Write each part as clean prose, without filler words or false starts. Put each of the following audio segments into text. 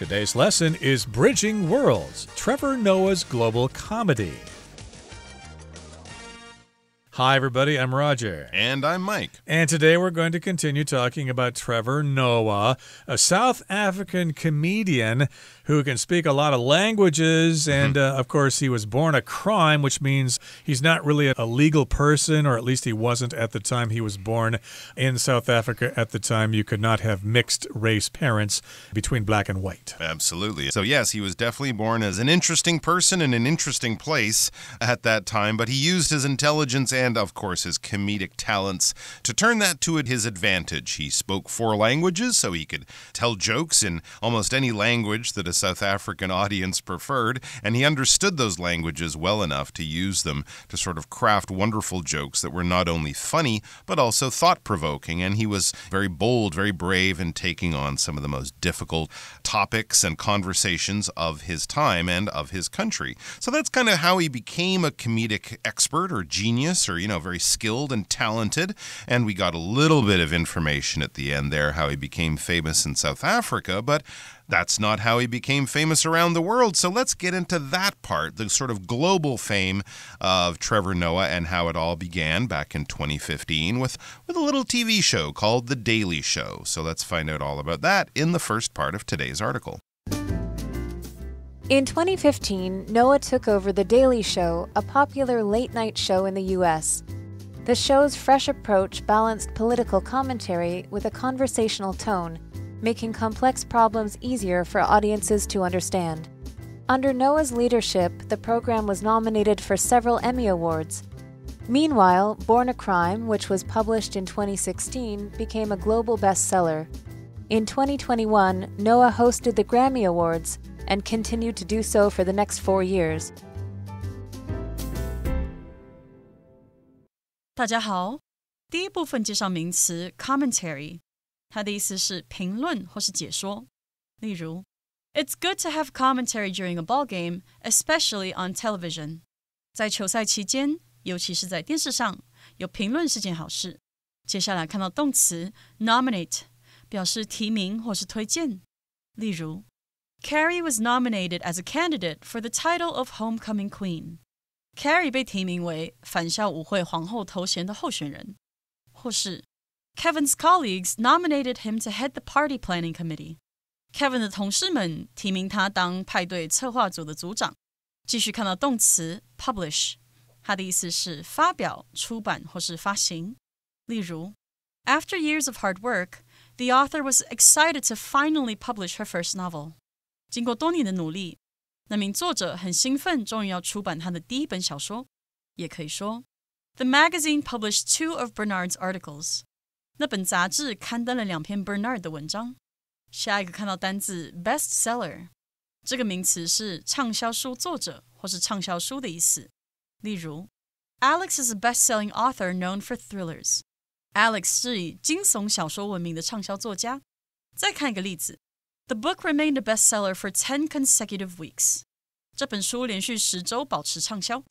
Today's lesson is Bridging Worlds, Trevor Noah's Global Comedy. Hi, everybody. I'm Roger. And I'm Mike. And today we're going to continue talking about Trevor Noah, a South African comedian who can speak a lot of languages. And, of course, he was born a crime, which means he's not really a legal person, or at least he wasn't at the time he was born. In South Africa at the time, you could not have mixed-race parents between black and white. Absolutely. So, yes, he was definitely born as an interesting person in an interesting place at that time, but he used his intelligence and, of course, his comedic talents to turn that to his advantage. He spoke 4 languages, so he could tell jokes in almost any language that a South African audience preferred, and he understood those languages well enough to use them to sort of craft wonderful jokes that were not only funny, but also thought-provoking, and he was very bold, very brave in taking on some of the most difficult topics and conversations of his time and of his country. So that's kind of how he became a comedic expert or genius or, very skilled and talented, and we got a little bit of information at the end there, how he became famous in South Africa, but that's not how he became famous around the world. So let's get into that part, the sort of global fame of Trevor Noah and how it all began back in 2015 with a little TV show called The Daily Show. So let's find out all about that in the first part of today's article. In 2015, Noah took over The Daily Show, a popular late-night show in the U.S. The show's fresh approach balanced political commentary with a conversational tone, making complex problems easier for audiences to understand. Under Noah's leadership, the program was nominated for several Emmy Awards. Meanwhile, Born a Crime, which was published in 2016, became a global bestseller. In 2021, Noah hosted the Grammy Awards and continued to do so for the next 4 years. 大家好，第一部分介绍名词 commentary， 它的意思是评论或是解说。例如 It's good to have commentary during a ball game, especially on television. 在球赛期间，尤其是在电视上，有评论是件好事。接下来看到动词 nominate， 表示提名或是推荐。例如Carrie was nominated as a candidate for the title of Homecoming Queen. Carrie 被提名为返校舞会皇后头衔的候选人。或是 Kevin's colleagues nominated him to head the party planning committee. Kevin 的同事们提名他当派对策划组的组长。继续看到动词 publish， 它的意思是发表、出版或是发行。例如 After years of hard work, the author was excited to finally publish her first novel. 经过多年的努力，那名作者很兴奋，终于要出版他的第一本小说。也可以说 The magazine published 2 of Bernard's articles. 那本杂志刊登了2篇 Bernard 的文章。下一个看到单字 bestseller， 这个名词是畅销书作者或是畅销书的意思。例如 Alex is a best-selling author known for thrillers. Alex 是以惊悚小说闻名的畅销作家。再看一个例子The book remained a bestseller for 10 consecutive weeks. 这本书连续10周保持畅销。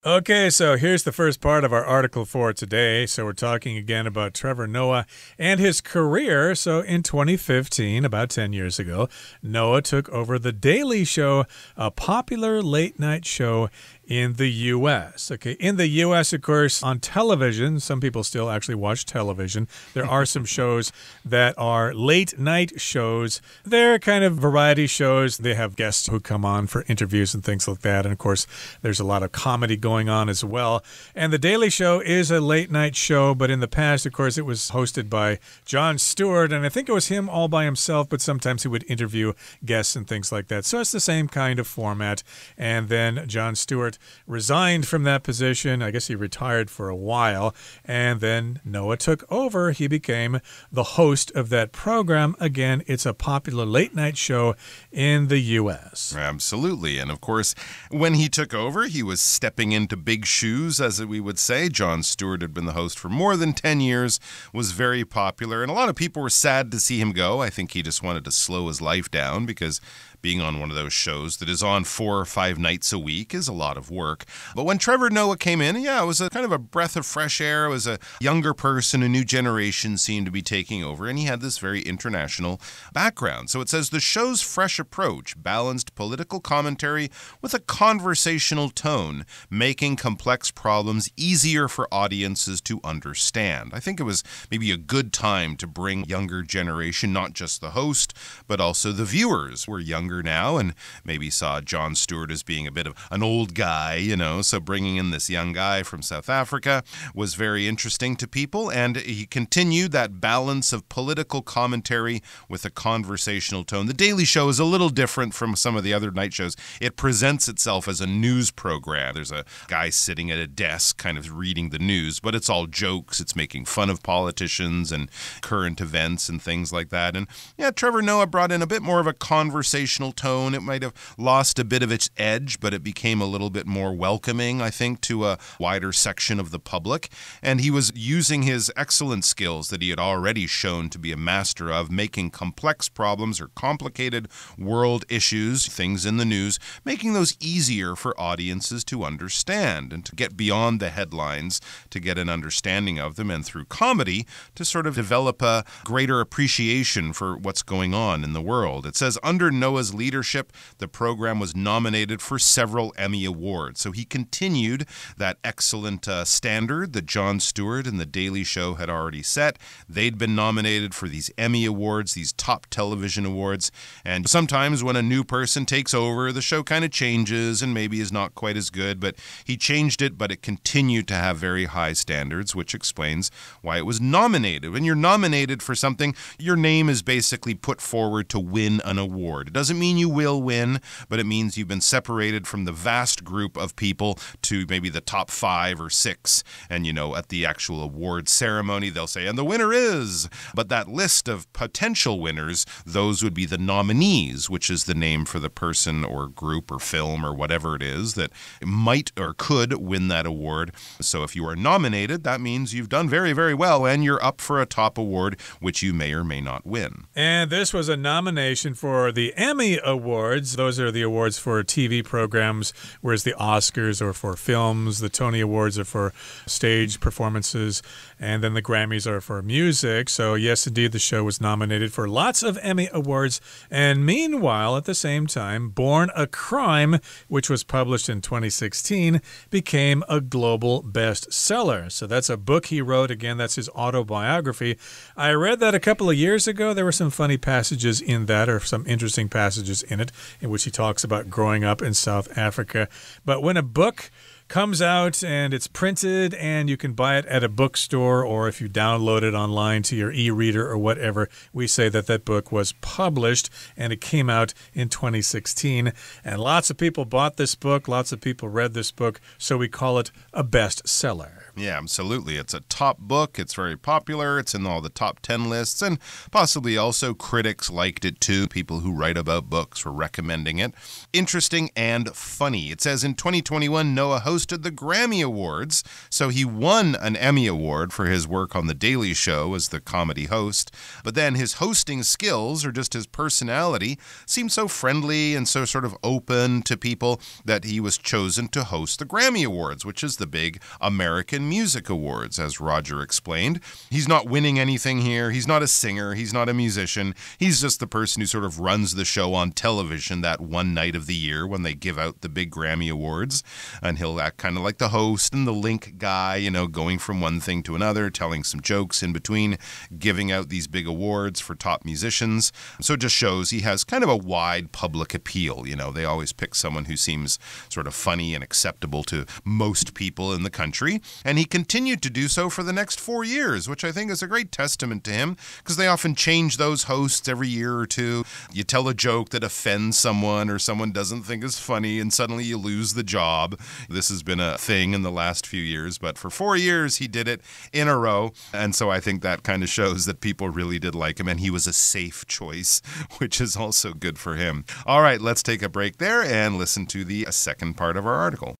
Okay, so here's the first part of our article for today. So we're talking again about Trevor Noah and his career. So in 2015, about 10 years ago, Noah took over The Daily Show, a popular late-night show in the U.S. Okay, in the U.S., of course, on television, some people still actually watch television. There are some shows that are late-night shows. They're kind of variety shows. They have guests who come on for interviews and things like that. And, of course, there's a lot of comedy going on as well. And The Daily Show is a late-night show, but in the past, of course, it was hosted by Jon Stewart, and I think it was him all by himself, but sometimes he would interview guests and things like that. So it's the same kind of format. And then Jon Stewart resigned from that position. I guess he retired for a while. And then Noah took over. He became the host of that program. Again, it's a popular late-night show in the U.S. Absolutely. And, of course, when he took over, he was stepping into big shoes, as we would say. Jon Stewart had been the host for more than 10 years, was very popular, and a lot of people were sad to see him go. I think he just wanted to slow his life down because being on one of those shows that is on 4 or 5 nights a week is a lot of work. But when Trevor Noah came in, yeah, it was a kind of a breath of fresh air. It was a younger person, a new generation seemed to be taking over, and he had this very international background. So it says the show's fresh approach balanced political commentary with a conversational tone, making complex problems easier for audiences to understand. I think it was maybe a good time to bring younger generation, not just the host, but also the viewers. We're younger now and maybe saw Jon Stewart as being a bit of an old guy, so bringing in this young guy from South Africa was very interesting to people, and he continued that balance of political commentary with a conversational tone. The Daily Show is a little different from some of the other night shows. It presents itself as a news program. There's a guy sitting at a desk kind of reading the news, but it's all jokes. It's making fun of politicians and current events and things like that. And yeah, Trevor Noah brought in a bit more of a conversational tone. It might have lost a bit of its edge, but it became a little bit more welcoming, I think, to a wider section of the public. And he was using his excellent skills that he had already shown to be a master of, making complex problems or complicated world issues, things in the news, making those easier for audiences to understand and to get beyond the headlines, to get an understanding of them, and through comedy to sort of develop a greater appreciation for what's going on in the world. It says under Noah's leadership, the program was nominated for several Emmy Awards. So he continued that excellent standard that Jon Stewart and The Daily Show had already set. They'd been nominated for these Emmy Awards, these top television awards. And sometimes when a new person takes over, the show kind of changes and maybe is not quite as good. But he changed it, but it continued to have very high standards, which explains why it was nominated. When you're nominated for something, your name is basically put forward to win an award. It doesn't mean you will win, but it means you've been separated from the vast group of people to maybe the top 5 or 6. And, at the actual award ceremony, they'll say, and the winner is. But that list of potential winners, those would be the nominees, which is the name for the person or group or film or whatever it is that might or could win that award. So if you are nominated, that means you've done very, very well and you're up for a top award, which you may or may not win. And this was a nomination for the Emmy Awards. Those are the awards for TV programs, whereas the Oscars are for films, the Tony Awards are for stage performances, and then the Grammys are for music. So yes, indeed, the show was nominated for lots of Emmy Awards. And meanwhile, at the same time, Born a Crime, which was published in 2016, became a global bestseller. So that's a book he wrote. Again, that's his autobiography. I read that a couple of years ago. There were some funny passages in that, or some interesting passages in it, in which he talks about growing up in South Africa. But when a book comes out and it's printed and you can buy it at a bookstore, or if you download it online to your e-reader or whatever, we say that that book was published and it came out in 2016. And lots of people bought this book, lots of people read this book, so we call it a bestseller. Yeah, absolutely. It's a top book. It's very popular. It's in all the top 10 lists, and possibly also critics liked it too. People who write about books were recommending it. Interesting and funny. It says in 2021, Noah hosted the Grammy Awards, so he won an Emmy Award for his work on The Daily Show as the comedy host. But then his hosting skills, or just his personality, seemed so friendly and so sort of open to people that he was chosen to host the Grammy Awards, which is the big American Music Awards, as Roger explained. He's not winning anything here. He's not a singer. He's not a musician. He's just the person who sort of runs the show on television that one night of the year when they give out the big Grammy Awards. And he'll act kind of like the host and the link guy, going from one thing to another, telling some jokes in between, giving out these big awards for top musicians. So it just shows he has kind of a wide public appeal. They always pick someone who seems sort of funny and acceptable to most people in the country. And he continued to do so for the next 4 years, which I think is a great testament to him, because they often change those hosts every year or two. You tell a joke that offends someone or someone doesn't think is funny, and suddenly you lose the job. This has been a thing in the last few years, but for 4 years he did it in a row. And so I think that kind of shows that people really did like him, and he was a safe choice, which is also good for him. All right, let's take a break there and listen to the second part of our article.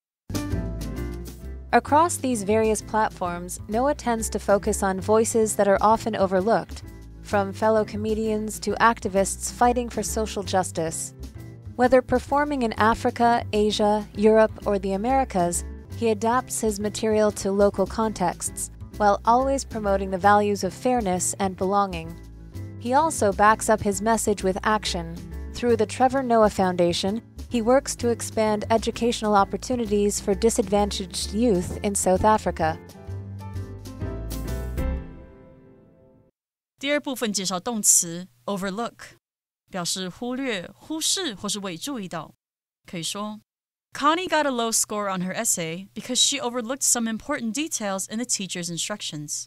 Across these various platforms, Noah tends to focus on voices that are often overlooked, from fellow comedians to activists fighting for social justice. Whether performing in Africa, Asia, Europe, or the Americas, he adapts his material to local contexts, while always promoting the values of fairness and belonging. He also backs up his message with action. Through the Trevor Noah Foundation, he works to expand educational opportunities for disadvantaged youth in South Africa. 第二部分介绍动词 overlook， 表示忽略、忽视或是未注意到。可以说 Connie got a low score on her essay because she overlooked some important details in the teacher's instructions.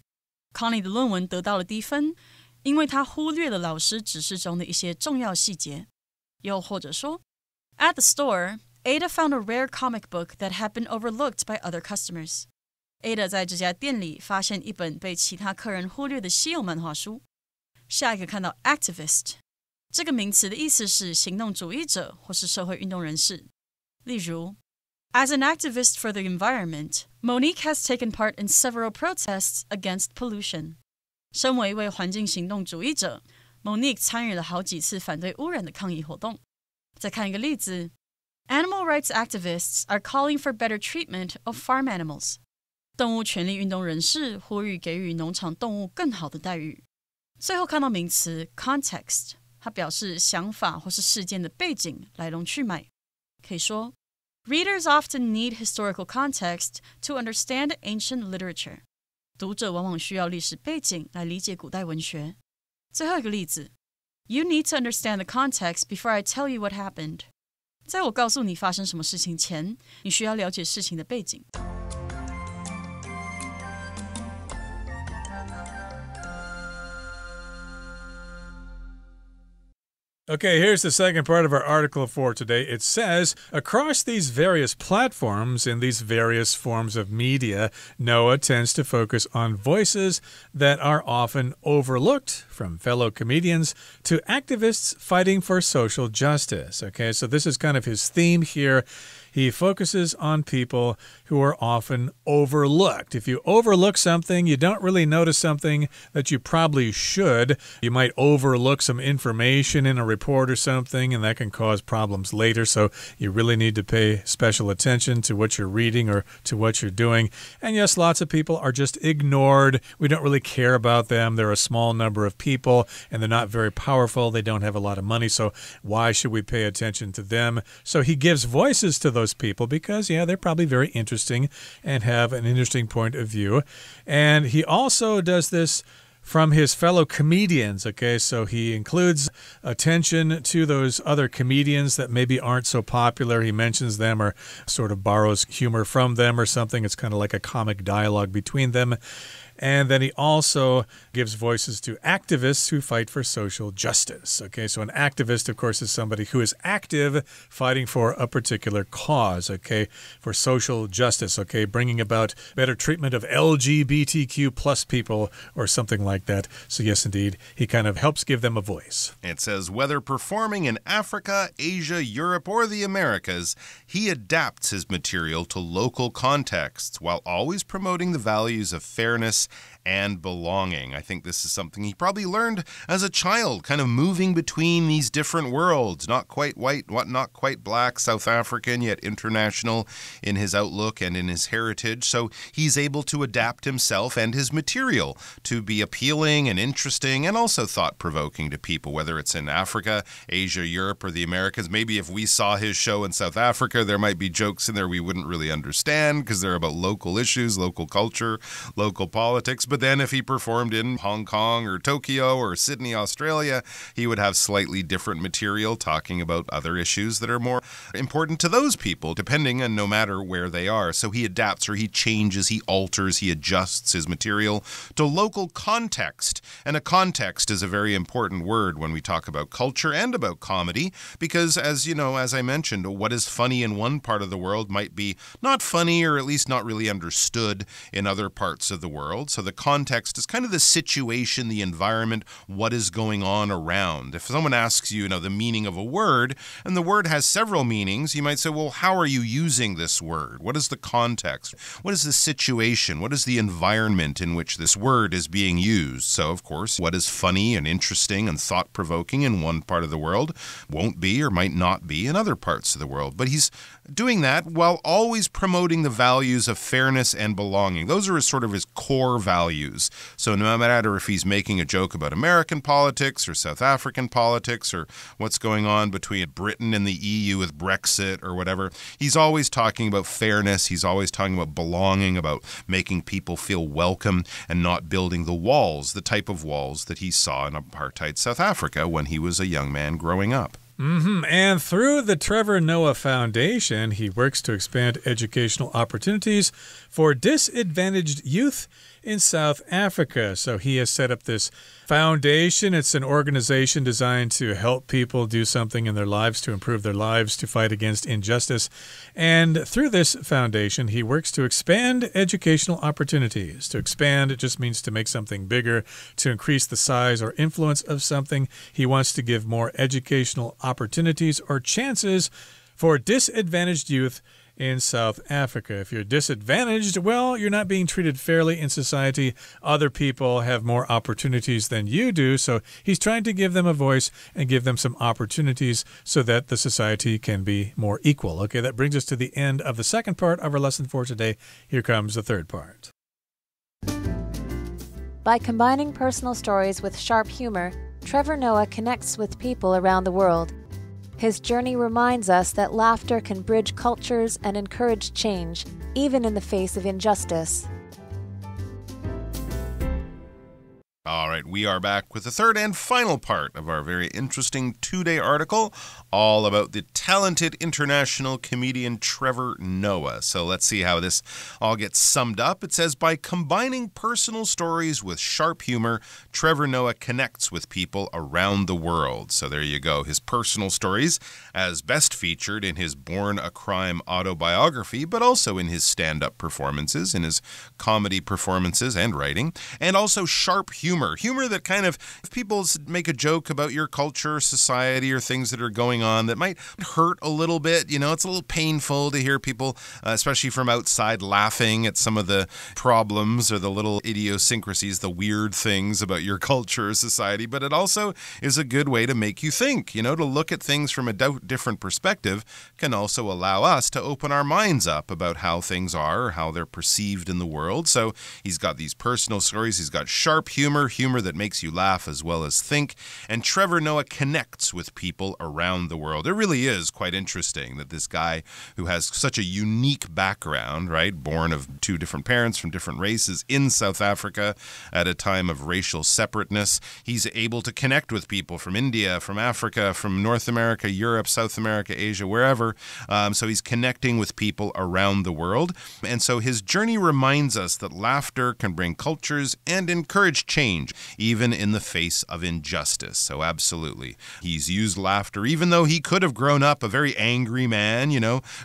Connie 的论文得到了低分，因为她忽略了老师指示中的一些重要细节。又或者说 At the store, Ada found a rare comic book that had been overlooked by other customers. Ada 在这家店里发现一本被其他客人忽略的稀有漫画书。下一个看到 activist， 这个名词的意思是行动主义者或是社会运动人士。例如 As an activist for the environment, Monique has taken part in several protests against pollution. 身为一位环境行动主义者， Monique 参与了好几次反对污染的抗议活动。再看一个例子 Animal rights activists are calling for better treatment of farm animals. 动物权利运动人士呼吁给予农场动物更好的待遇。最后看到名词 context， 它表示想法或是事件的背景、来龙去脉。可以说 Readers often need historical context to understand ancient literature. 读者往往需要历史背景来理解古代文学。最后一个例子 You need to understand the context before I tell you what happened. 在我告诉你发生什么事情前，你需要了解事情的背景。Okay, here's the second part of our article for today. It says, across these various platforms in these various forms of media, Noah tends to focus on voices that are often overlooked, from fellow comedians to activists fighting for social justice. Okay, so this is kind of his theme here. He focuses on people who are often overlooked. If you overlook something, you don't really notice something that you probably should. You might overlook some information in a report or something, and that can cause problems later. So you really need to pay special attention to what you're reading or to what you're doing. And yes, lots of people are just ignored. We don't really care about them. They're a small number of people, and they're not very powerful. They don't have a lot of money, so why should we pay attention to them? So he gives voices to those people because, yeah, they're probably very interesting and have an interesting point of view. And he also does this from his fellow comedians, okay? So he includes attention to those other comedians that maybe aren't so popular. He mentions them or sort of borrows humor from them or something. It's kind of like a comic dialogue between them. And then he also gives voices to activists who fight for social justice. Okay, so an activist, of course, is somebody who is active fighting for a particular cause, okay, for social justice, okay, bringing about better treatment of LGBTQ plus people or something like that. So yes, indeed, he kind of helps give them a voice. It says, whether performing in Africa, Asia, Europe, or the Americas, he adapts his material to local contexts while always promoting the values of fairness and belonging. I think this is something he probably learned as a child, kind of moving between these different worlds, not quite white, not quite black, South African, yet international in his outlook and in his heritage. So he's able to adapt himself and his material to be appealing and interesting and also thought-provoking to people, whether it's in Africa, Asia, Europe, or the Americas. Maybe if we saw his show in South Africa, there might be jokes in there we wouldn't really understand because they're about local issues, local culture, local politics. But then if he performed in Hong Kong or Tokyo or Sydney, Australia, he would have slightly different material talking about other issues that are more important to those people, depending on no matter where they are. So he adapts or he changes, he alters, he adjusts his material to local context. And a context is a very important word when we talk about culture and about comedy, because as you know, as I mentioned, what is funny in one part of the world might be not funny or at least not really understood in other parts of the world. world. So the context is kind of the situation, the environment, what is going on around. If someone asks you, the meaning of a word, and the word has several meanings, you might say, well, how are you using this word? What is the context? What is the situation? What is the environment in which this word is being used? So, of course, what is funny and interesting and thought-provoking in one part of the world won't be or might not be in other parts of the world. But he's doing that while always promoting the values of fairness and belonging. Those are sort of his core values. So no matter if he's making a joke about American politics or South African politics or what's going on between Britain and the EU with Brexit or whatever, he's always talking about fairness. He's always talking about belonging, about making people feel welcome and not building the walls, the type of walls that he saw in apartheid South Africa when he was a young man growing up. And through the Trevor Noah Foundation, he works to expand educational opportunities for disadvantaged youth in South Africa. So he has set up this foundation. It's an organization designed to help people do something in their lives, to improve their lives, to fight against injustice. And through this foundation, he works to expand educational opportunities. To expand, it just means to make something bigger, to increase the size or influence of something. He wants to give more educational opportunities or chances for disadvantaged youth in South Africa. If you're disadvantaged, well, you're not being treated fairly in society. Other people have more opportunities than you do, so he's trying to give them a voice and give them some opportunities so that the society can be more equal. Okay, that brings us to the end of the second part of our lesson for today. Here comes the third part. By combining personal stories with sharp humor, Trevor Noah connects with people around the world. His journey reminds us that laughter can bridge cultures and encourage change, even in the face of injustice. All right, we are back with the third and final part of our very interesting two-day article, all about the talented international comedian Trevor Noah. So let's see how this all gets summed up. It says, by combining personal stories with sharp humor, Trevor Noah connects with people around the world. So there you go, his personal stories, as best featured in his Born a Crime autobiography, but also in his stand-up performances, in his comedy performances and writing, and also sharp humor that kind of, if people make a joke about your culture, society, or things that are going on that might hurt a little bit, it's a little painful to hear people, especially from outside, laughing at some of the problems or the little idiosyncrasies, the weird things about your culture or society, but it also is a good way to make you think, to look at things from a different perspective can also allow us to open our minds up about how things are or how they're perceived in the world. So he's got these personal stories, he's got sharp humor that makes you laugh as well as think, and Trevor Noah connects with people around the world. It really is quite interesting that this guy who has such a unique background, right, born of two different parents from different races in South Africa at a time of racial separateness, he's able to connect with people from India, from Africa, from North America, Europe, South America, Asia, wherever. So he's connecting with people around the world. And so his journey reminds us that laughter can bring cultures and encourage change, even in the face of injustice. So absolutely, he's used laughter, even though he could have grown up a very angry man,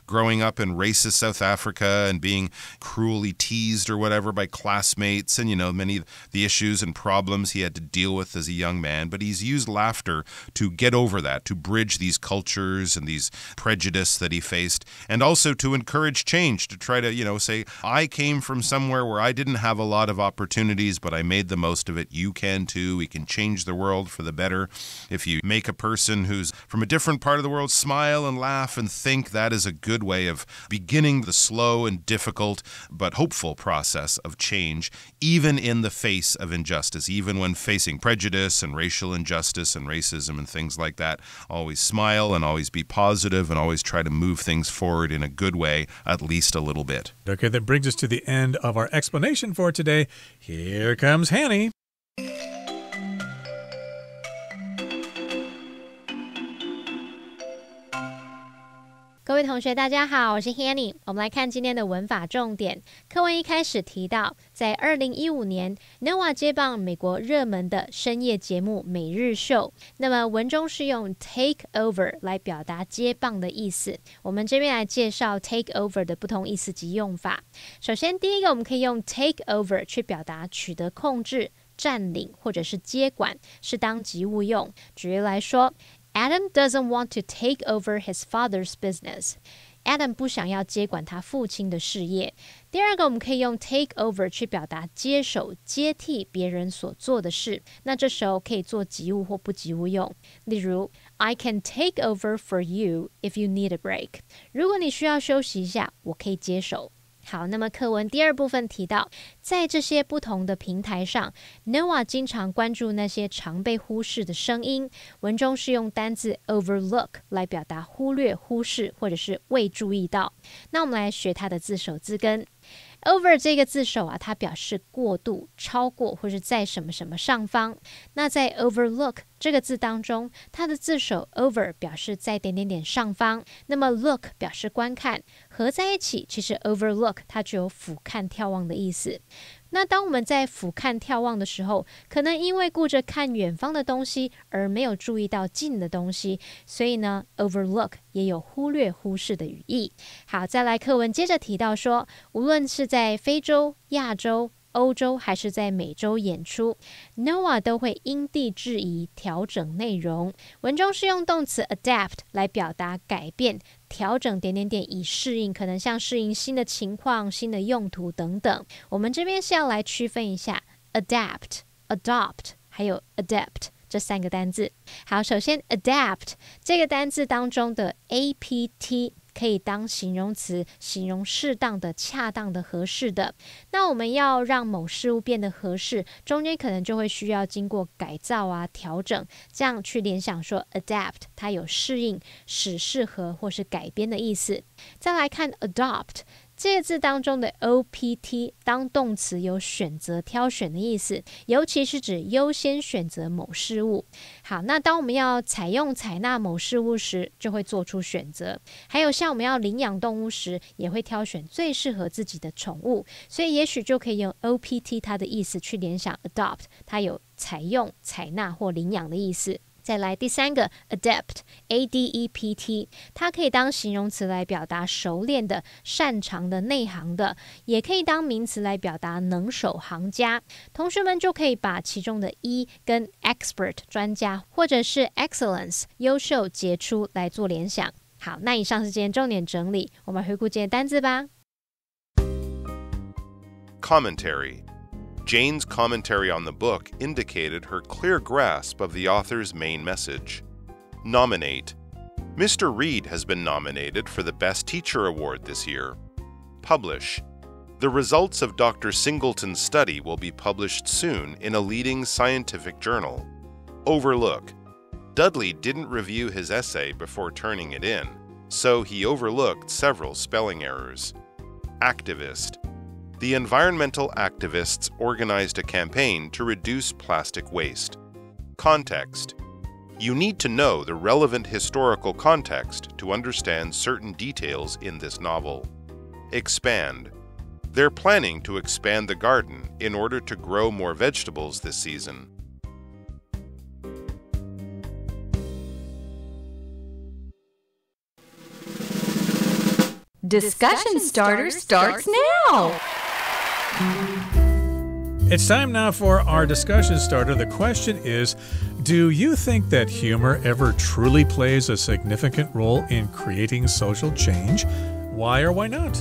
growing up in racist South Africa and being cruelly teased or whatever by classmates and, many of the issues and problems he had to deal with as a young man. But he's used laughter to get over that, to bridge these cultures and these prejudice that he faced, and also to encourage change, to try to, say, I came from somewhere where I didn't have a lot of opportunities, but I made the most of it. You can too. We can change the world for the better. If you make a person who's from a different part of the world smile and laugh and think, that is a good way of beginning the slow and difficult but hopeful process of change, even in the face of injustice, even when facing prejudice and racial injustice and racism and things like that. Always smile and always be positive and always try to move things forward in a good way, at least a little bit. Okay, that brings us to the end of our explanation for today. Here comes Hanny. 各位同学大家好，我是 Hanny。 我们来看今天的文法重点。课文一开始提到，在2015年 Noah 接棒美国热门的深夜节目每日秀，那么文中是用 take over 来表达接棒的意思。我们这边来介绍 take over 的不同意思及用法。首先第一个，我们可以用 take over 去表达取得控制、占领或者是接管，是当及物用。举例来说， Adam doesn't want to take over his father's business. Adam 不想要接管他父亲的事业。第二个，我们可以用 take over 去表达接手、接替别人所做的事，那这时候可以做及物或不及物用。例如 I can take over for you if you need a break. 如果你需要休息一下，我可以接手。好，那么课文第二部分提到，在这些不同的平台上 Noah 经常关注那些常被忽视的声音。文中是用单字 overlook 来表达忽略、忽视或者是未注意到。那我们来学它的字首字根。Over 这个字首啊，它表示过度、超过或是在什么什么上方。那在 overlook 这个字当中，它的字首 over 表示在点点点上方，那么 look 表示观看，合在一起，其实 overlook 它具有俯瞰、眺望的意思。那当我们在俯瞰眺望的时候，可能因为顾着看远方的东西而没有注意到近的东西，所以呢 overlook 也有忽略、忽视的语义。好，再来课文接着提到说，无论是在非洲、亚洲、欧洲还是在美洲演出， Noah 都会因地制宜调整内容。文中是用动词 adapt 来表达改变、调整点点点以适应，可能像适应新的情况、新的用途等等。我们这边是要来区分一下 adapt、adopt 还有 adept这三个单字。好，首先 adapt 这个单字当中的 apt可以当形容词，形容适当的、恰当的、合适的。那我们要让某事物变得合适，中间可能就会需要经过改造啊、调整，这样去联想说 adapt 它有适应、使适合或是改编的意思。再来看 adopt这个字当中的 opt 当动词有选择、挑选的意思，尤其是指优先选择某事物。好，那当我们要采用、采纳某事物时，就会做出选择。还有像我们要领养动物时，也会挑选最适合自己的宠物，所以也许就可以用 opt 它的意思去联想 adopt 它有采用、采纳或领养的意思。再来第三个 adept A-D-E-P-T 它可以当形容词来表达熟练的、擅长的、内行的，也可以当名词来表达能手、行家。同学们就可以把其中的 E 跟 expert 专家或者是 excellence 优秀、杰出来做联想。好，那以上是今天重点整理，我们回顾今天单字吧。 Commentary。Jane's commentary on the book indicated her clear grasp of the author's main message. Nominate. Mr. Reed has been nominated for the Best Teacher Award this year. Publish. The results of Dr. Singleton's study will be published soon in a leading scientific journal. Overlook. Dudley didn't review his essay before turning it in, so he overlooked several spelling errors. Activist.The environmental activists organized a campaign to reduce plastic waste. Context. You need to know the relevant historical context to understand certain details in this novel. Expand. They're planning to expand the garden in order to grow more vegetables this season. Discussion Starter starts now! It's time now for our discussion starter. The question is, do you think that humor ever truly plays a significant role in creating social change? Why or why not?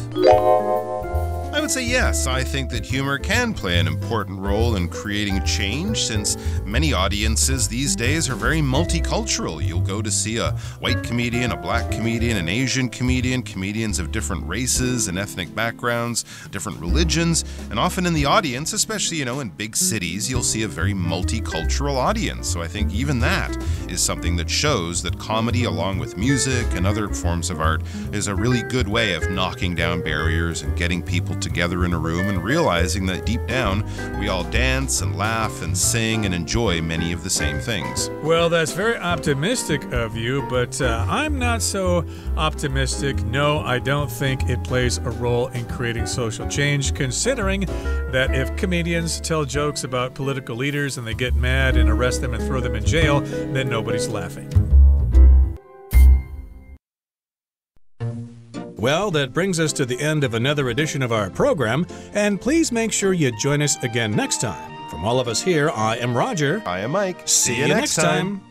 I would say yes. I think that humor can play an important role in creating change, since many audiences these days are very multicultural. You'll go to see a white comedian, a black comedian, an Asian comedian, comedians of different races and ethnic backgrounds, different religions, and often in the audience, especially, in big cities, you'll see a very multicultural audience. So I think even that is something that shows that comedy, along with music and other forms of art, is a really good way of knocking down barriers and getting people together in a room and realizing that deep down, we all dance and laugh and sing and enjoy many of the same things. Well, that's very optimistic of you, but I'm not so optimistic. No, I don't think it plays a role in creating social change, considering that if comedians tell jokes about political leaders and they get mad and arrest them and throw them in jail, then nobody's laughing. Well, that brings us to the end of another edition of our program, and please make sure you join us again next time. From all of us here, I am Roger. I am Mike. See you next time.